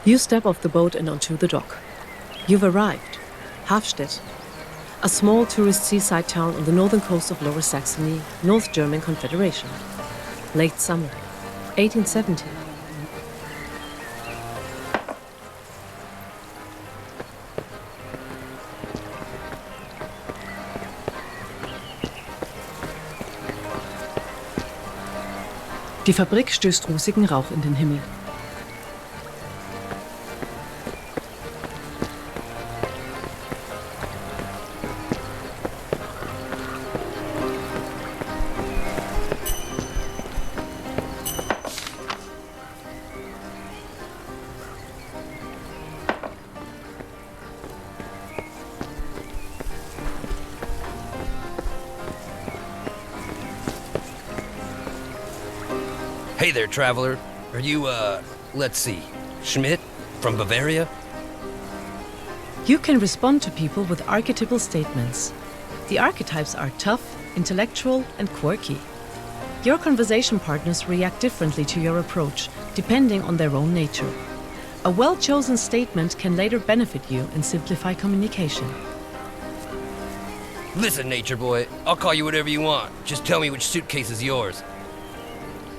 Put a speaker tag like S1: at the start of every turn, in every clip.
S1: You step off the boat and onto the dock. You've arrived. Havstedt, a small tourist seaside town on the northern coast of Lower Saxony, North German Confederation. Late summer, 1870. Die Fabrik stößt rußigen Rauch in den Himmel.
S2: Hey there, traveler. Are you, let's see, Schmidt from Bavaria?
S1: You can respond to people with archetypal statements. The archetypes are tough, intellectual, and quirky. Your conversation partners react differently to your approach, depending on their own nature. A well-chosen statement can later benefit you and simplify communication.
S2: Listen, nature boy, I'll call you whatever you want. Just tell me which suitcase is yours.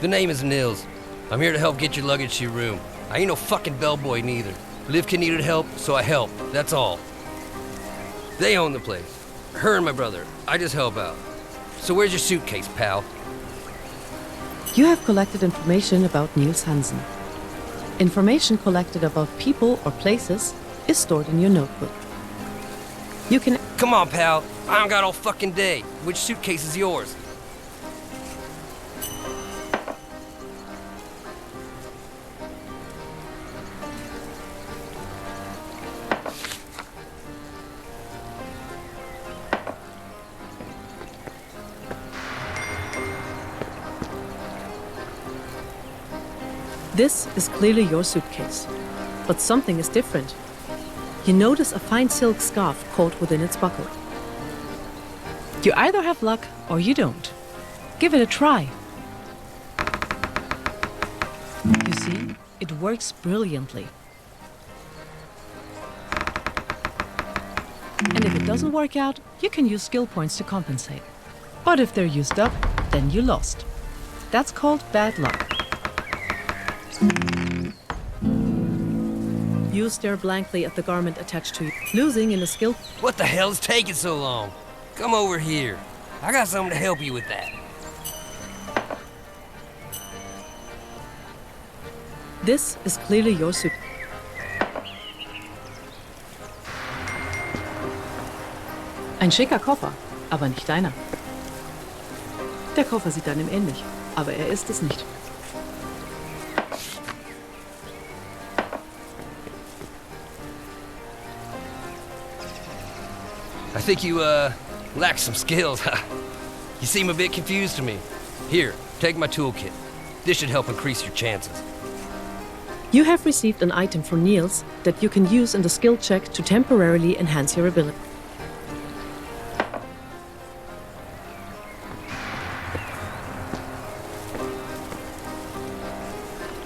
S2: The name is Nils. I'm here to help get your luggage to your room. I ain't no fucking bellboy neither. Livkin needed help, so I helped. That's all. They own the place. Her and my brother. I just help out. So where's your suitcase, pal?
S1: You have collected information about Nils Hansen. Information collected about people or places is stored in your notebook. You can...
S2: Come on, pal. I don't got all fucking day. Which suitcase is yours?
S1: This is clearly your suitcase, but something is different. You notice a fine silk scarf caught within its buckle. You either have luck or you don't. Give it a try. You see, it works brilliantly. And if it doesn't work out, you can use skill points to compensate. But if they're used up, then you lost. That's called bad luck. You stare blankly at the garment attached to you, losing in a skill.
S2: What the hell is taking so long? Come over here. I got something to help you with that.
S1: This is clearly your suit. Ein schicker Koffer, aber nicht deiner. Der Koffer sieht deinem ähnlich, aber er ist es nicht.
S2: I think you, lack some skills. You seem a bit confused to me. Here, take my toolkit. This should help increase your chances.
S1: You have received an item from Niels that you can use in the skill check to temporarily enhance your ability.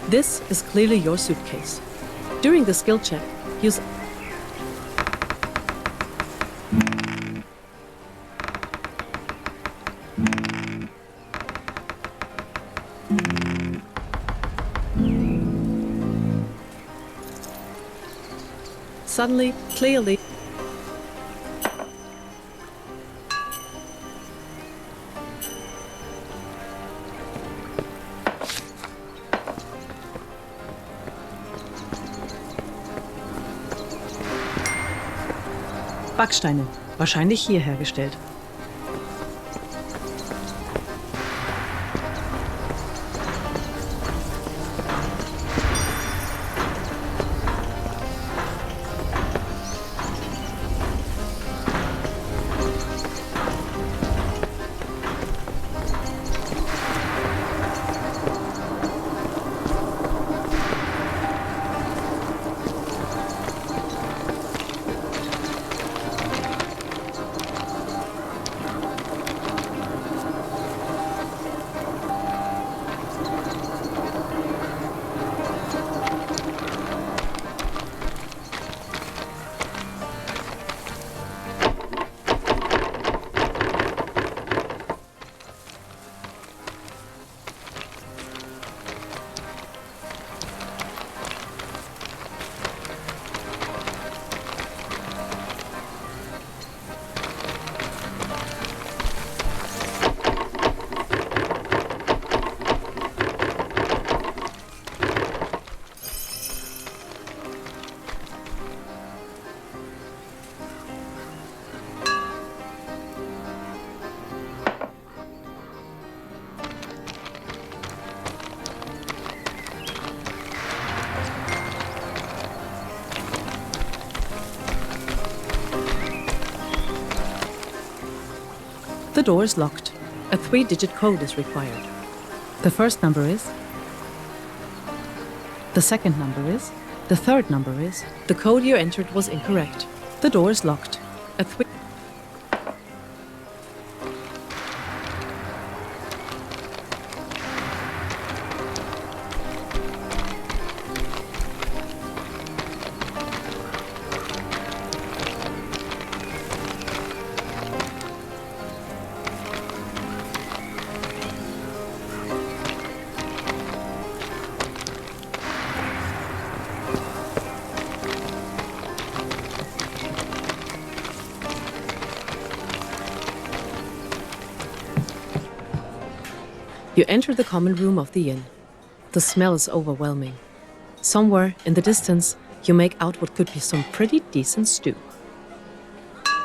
S1: This is clearly your suitcase. During the skill check, use suddenly, clearly. Backsteine, wahrscheinlich hier hergestellt. door is locked. A 3-digit code is required. The first number is. The second number is. The third number is. The code you entered was incorrect. The door is locked. A 3. You enter the common room of the inn. The smell is overwhelming. Somewhere in the distance, you make out what could be some pretty decent stew.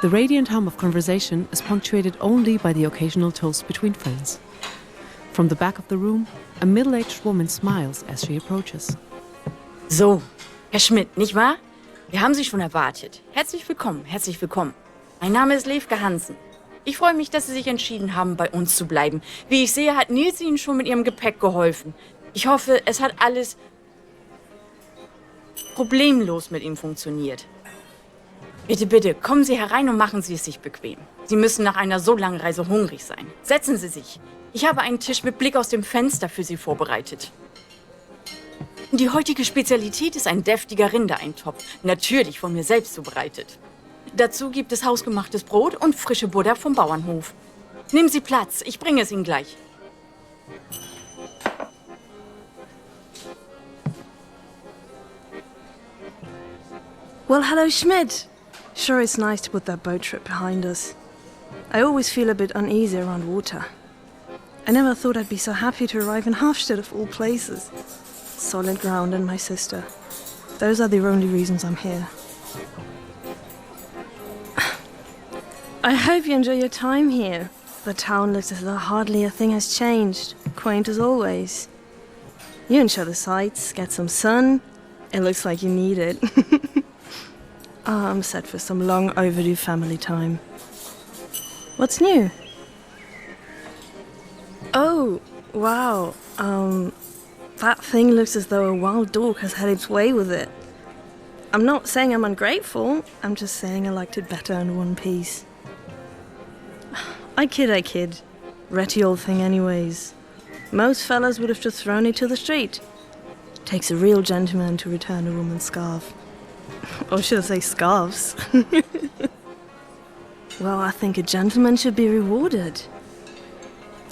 S1: The radiant hum of conversation is punctuated only by the occasional toast between friends. From the back of the room, a middle-aged woman smiles as she approaches.
S3: So, Herr Schmidt, nicht wahr? Wir haben Sie schon erwartet. Herzlich willkommen, herzlich willkommen. Mein Name ist Bente Hansen. Ich freue mich, dass Sie sich entschieden haben, bei uns zu bleiben. Wie ich sehe, hat Nils Ihnen schon mit Ihrem Gepäck geholfen. Ich hoffe, es hat alles problemlos mit ihm funktioniert. Bitte, bitte, kommen Sie herein und machen Sie es sich bequem. Sie müssen nach einer so langen Reise hungrig sein. Setzen Sie sich. Ich habe einen Tisch mit Blick aus dem Fenster für Sie vorbereitet. Die heutige Spezialität ist ein deftiger Rindereintopf, natürlich von mir selbst zubereitet. Dazu gibt es hausgemachtes Brot und frische Butter vom Bauernhof. Nehmen Sie Platz, ich bringe es Ihnen gleich.
S4: Well, hello, Schmidt. Sure, it's nice to put that boat trip behind us. I always feel a bit uneasy around water. I never thought I'd be so happy to arrive in Havstedt of all places. Solid ground and my sister. Those are the only reasons I'm here. I hope you enjoy your time here. The town looks as though hardly a thing has changed. Quaint as always. You enjoy the sights, get some sun. It looks like you need it. I'm set for some long overdue family time. What's new? Oh, wow. That thing looks as though a wild dog has had its way with it. I'm not saying I'm ungrateful. I'm just saying I liked it better in one piece. I kid. Ratty old thing anyways. Most fellas would have just thrown it to the street. Takes a real gentleman to return a woman's scarf. Or should I say scarves? Well, I think a gentleman should be rewarded.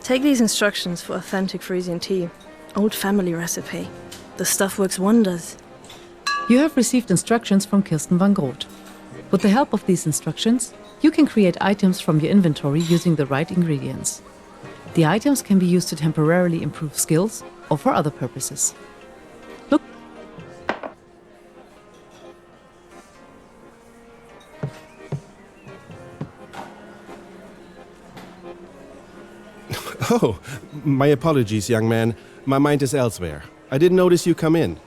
S4: Take these instructions for authentic Frisian tea. Old family recipe. The stuff works wonders.
S1: You have received instructions from Kirsten van Groot. With the help of these instructions, you can create items from your inventory using the right ingredients. The items can be used to temporarily improve skills or for other purposes. Look.
S5: Oh, my apologies, young man. My mind is elsewhere. I didn't notice you come in.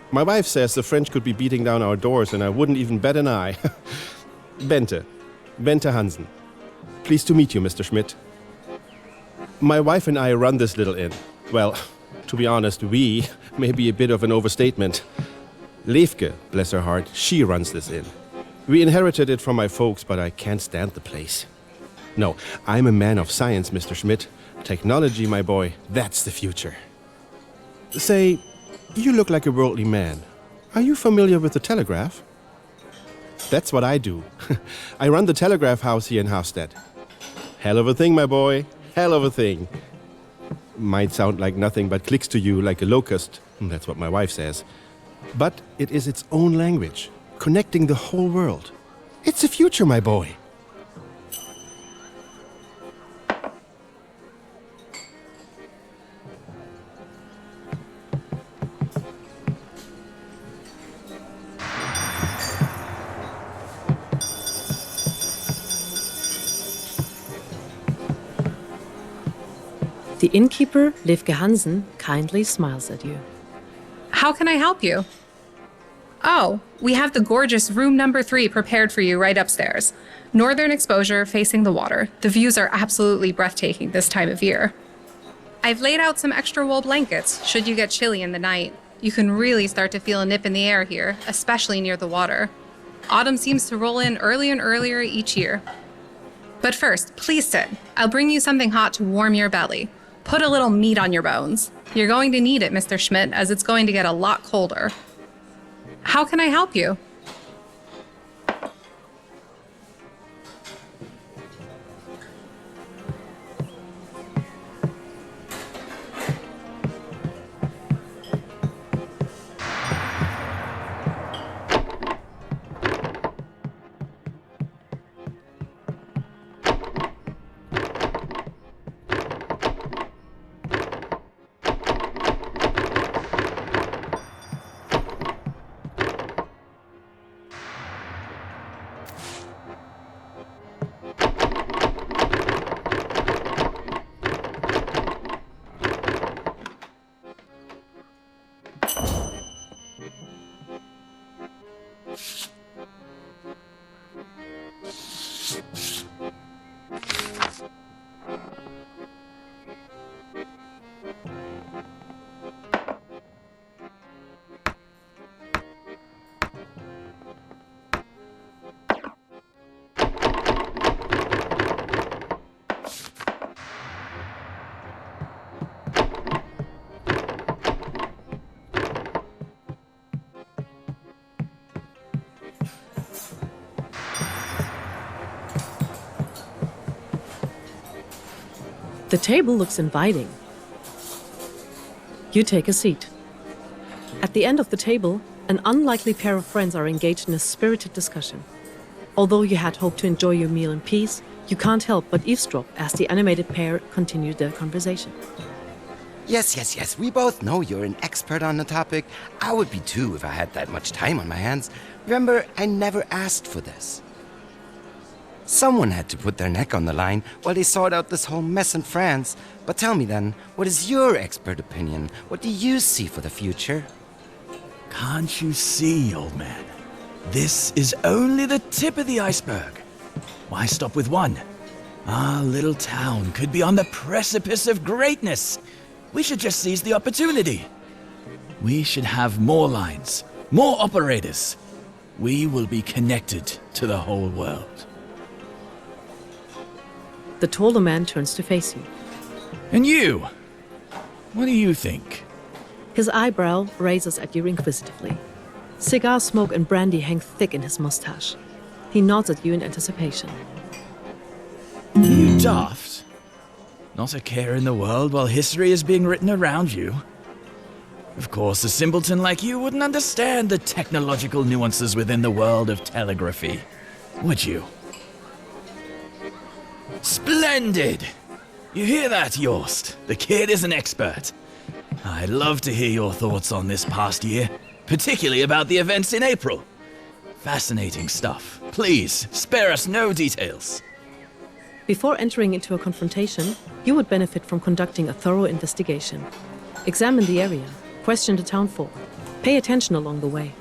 S5: My wife says the French could be beating down our doors and I wouldn't even bat an eye. Bente Hansen. Pleased to meet you, Mr. Schmidt. My wife and I run this little inn. Well, to be honest, we may be a bit of an overstatement. Levke, bless her heart, she runs this inn. We inherited it from my folks, but I can't stand the place. No, I'm a man of science, Mr. Schmidt. Technology, my boy, that's the future. Say, you look like a worldly man. Are you familiar with the telegraph? That's what I do. I run the telegraph house here in Havstedt. Hell of a thing, my boy. Hell of a thing. Might sound like nothing but clicks to you like a locust. That's what my wife says. But it is its own language, connecting the whole world. It's the future, my boy.
S1: The innkeeper, Bente Hansen, kindly smiles at you.
S6: How can I help you? Oh, we have the gorgeous room number 3 prepared for you right upstairs. Northern exposure facing the water. The views are absolutely breathtaking this time of year. I've laid out some extra wool blankets should you get chilly in the night. You can really start to feel a nip in the air here, especially near the water. Autumn seems to roll in earlier and earlier each year. But first, please sit. I'll bring you something hot to warm your belly. Put a little meat on your bones. You're going to need it, Mr. Schmidt, as it's going to get a lot colder. How can I help you?
S1: The table looks inviting. You take a seat. At the end of the table, an unlikely pair of friends are engaged in a spirited discussion. Although you had hoped to enjoy your meal in peace, you can't help but eavesdrop as the animated pair continue their conversation.
S7: Yes. We both know you're an expert on the topic. I would be too if I had that much time on my hands. Remember, I never asked for this. Someone had to put their neck on the line while they sort out this whole mess in France. But tell me then, what is your expert opinion? What do you see for the future?
S8: Can't you see, old man? This is only the tip of the iceberg. Why stop with one? Our little town could be on the precipice of greatness. We should just seize the opportunity. We should have more lines, more operators. We will be connected to the whole world.
S1: The taller man turns to face you.
S8: And you? What do you think?
S1: His eyebrow raises at you inquisitively. Cigar smoke and brandy hang thick in his mustache. He nods at you in anticipation.
S8: Are you daft? Not a care in the world while history is being written around you. Of course, a simpleton like you wouldn't understand the technological nuances within the world of telegraphy, would you? Splendid! You hear that, Jost? The kid is an expert. I'd love to hear your thoughts on this past year, particularly about the events in April. Fascinating stuff. Please, spare us no details.
S1: Before entering into a confrontation, you would benefit from conducting a thorough investigation. Examine the area, question the townfolk, pay attention along the way.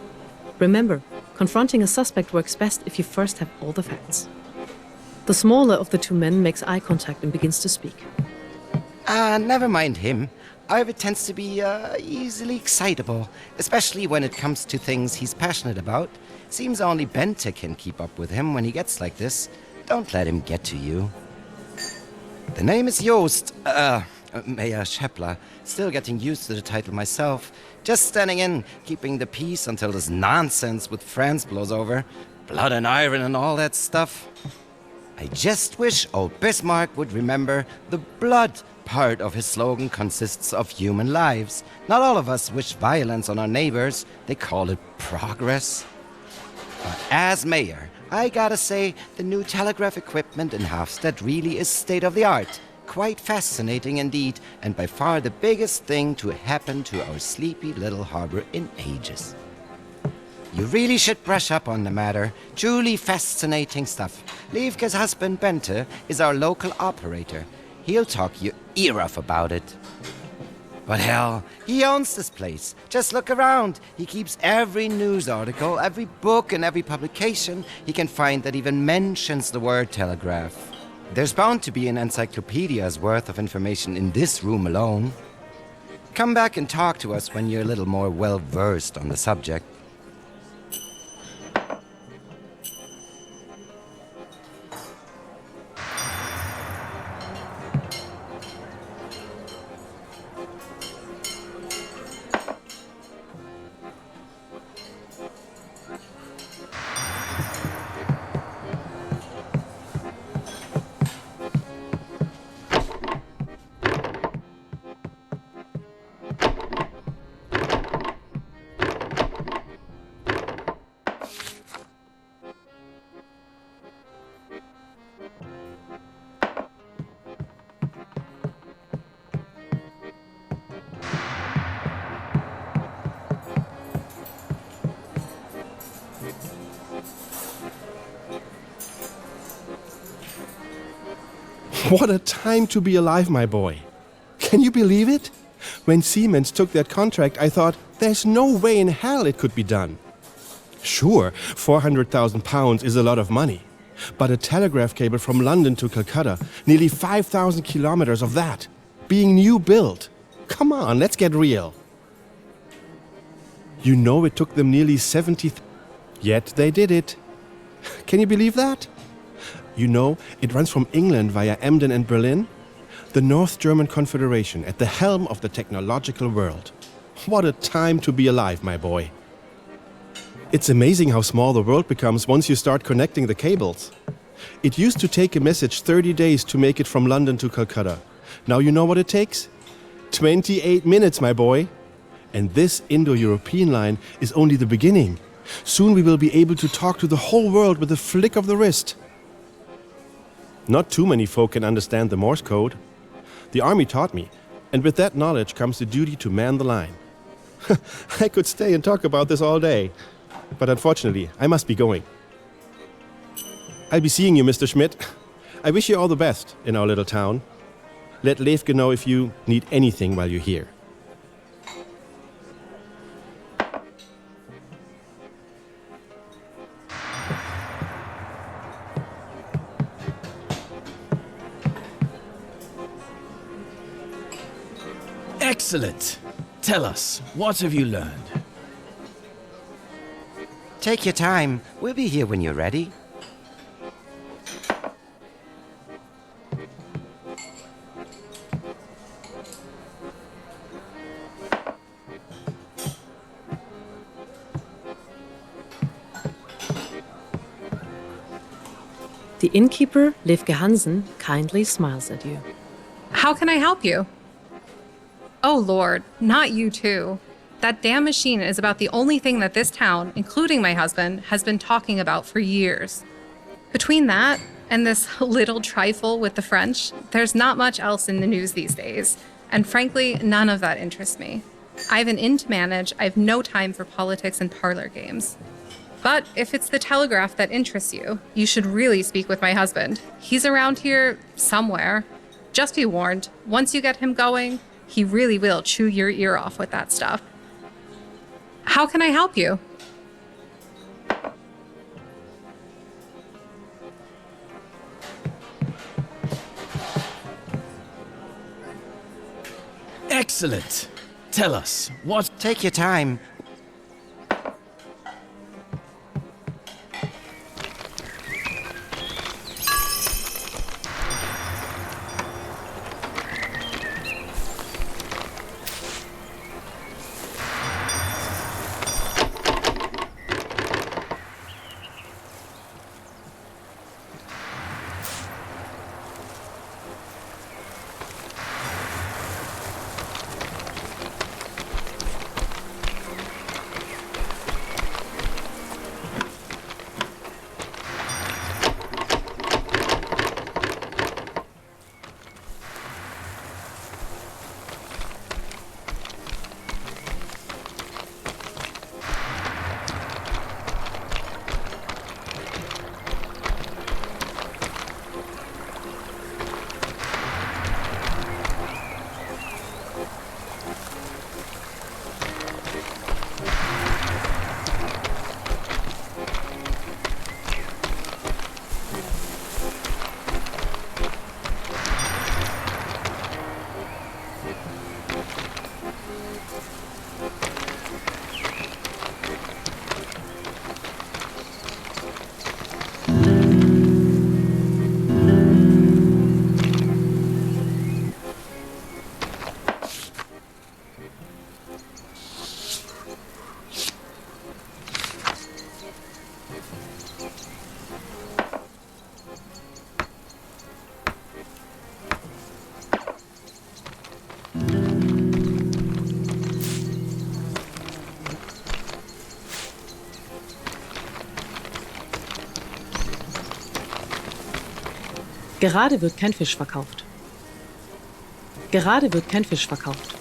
S1: Remember, confronting a suspect works best if you first have all the facts. The smaller of the two men makes eye contact and begins to speak.
S7: Never mind him. Ivor tends to be, easily excitable, especially when it comes to things he's passionate about. Seems only Bente can keep up with him when he gets like this. Don't let him get to you. The name is Jost, Mayor Schepler. Still getting used to the title myself. Just standing in, keeping the peace until this nonsense with France blows over. Blood and iron and all that stuff. I just wish old Bismarck would remember the blood part of his slogan consists of human lives. Not all of us wish violence on our neighbors. They call it progress. But as mayor, I gotta say, the new telegraph equipment in Havstedt really is state-of-the-art. Quite fascinating indeed, and by far the biggest thing to happen to our sleepy little harbor in ages. You really should brush up on the matter. Truly fascinating stuff. Lievke's husband Bente is our local operator. He'll talk your ear off about it. But hell, he owns this place. Just look around. He keeps every news article, every book, and every publication he can find that even mentions the word telegraph. There's bound to be an encyclopedia's worth of information in this room alone. Come back and talk to us when you're a little more well-versed on the subject.
S5: What a time to be alive, my boy. Can you believe it? When Siemens took that contract, I thought, there's no way in hell it could be done. Sure, £400,000 is a lot of money. But a telegraph cable from London to Calcutta, nearly 5,000 kilometers of that, being new built. Come on, let's get real. You know it took them nearly 70, yet they did it. Can you believe that? You know, it runs from England via Emden and Berlin. The North German Confederation at the helm of the technological world. What a time to be alive, my boy. It's amazing how small the world becomes once you start connecting the cables. It used to take a message 30 days to make it from London to Calcutta. Now you know what it takes? 28 minutes, my boy. And this Indo-European line is only the beginning. Soon we will be able to talk to the whole world with a flick of the wrist. Not too many folk can understand the Morse code. The army taught me, and with that knowledge comes the duty to man the line. I could stay and talk about this all day, but unfortunately, I must be going. I'll be seeing you, Mr. Schmidt. I wish you all the best in our little town. Let Lefke know if you need anything while you're here.
S8: Excellent. Tell us, what have you learned?
S7: Take your time. We'll be here when you're ready.
S1: The innkeeper, Bente Hansen, kindly smiles at you.
S6: How can I help you? Oh Lord, not you too. That damn machine is about the only thing that this town, including my husband, has been talking about for years. Between that and this little trifle with the French, there's not much else in the news these days. And frankly, none of that interests me. I have an inn to manage. I have no time for politics and parlor games. But if it's the telegraph that interests you, you should really speak with my husband. He's around here somewhere. Just be warned, once you get him going, he really will chew your ear off with that stuff. How can I help you?
S8: Excellent. Tell us, what...
S7: Take your time.
S1: Gerade wird kein Fisch verkauft. Gerade wird kein Fisch verkauft.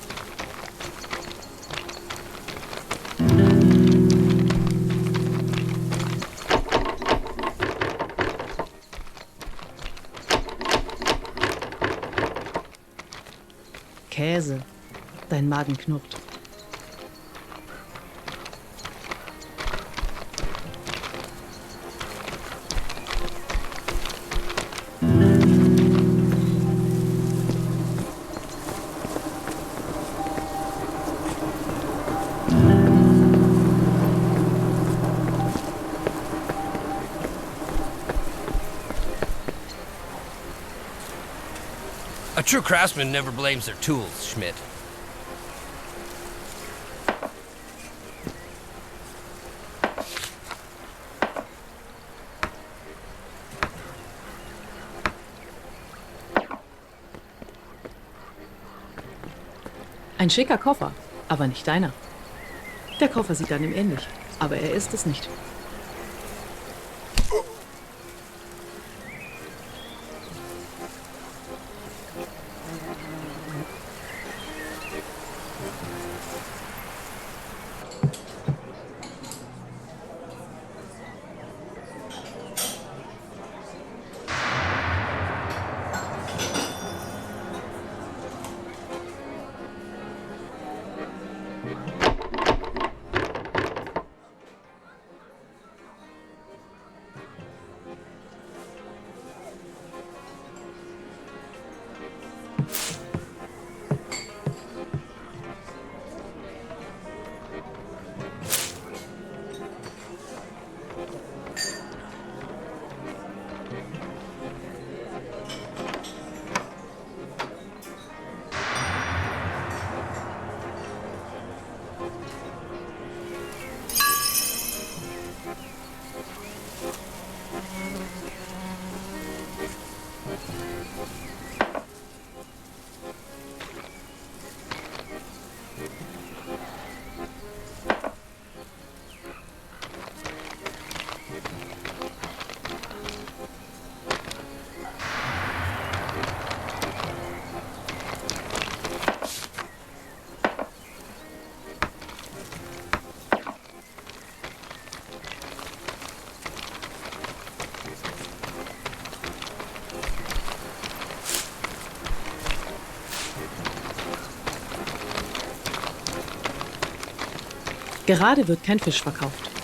S1: Käse. Dein Magen knurrt.
S2: A true craftsman never blames their tools, Schmidt.
S1: Ein schicker Koffer, aber nicht deiner. Der Koffer sieht deinem ähnlich, aber er ist es nicht. Gerade wird kein Fisch verkauft.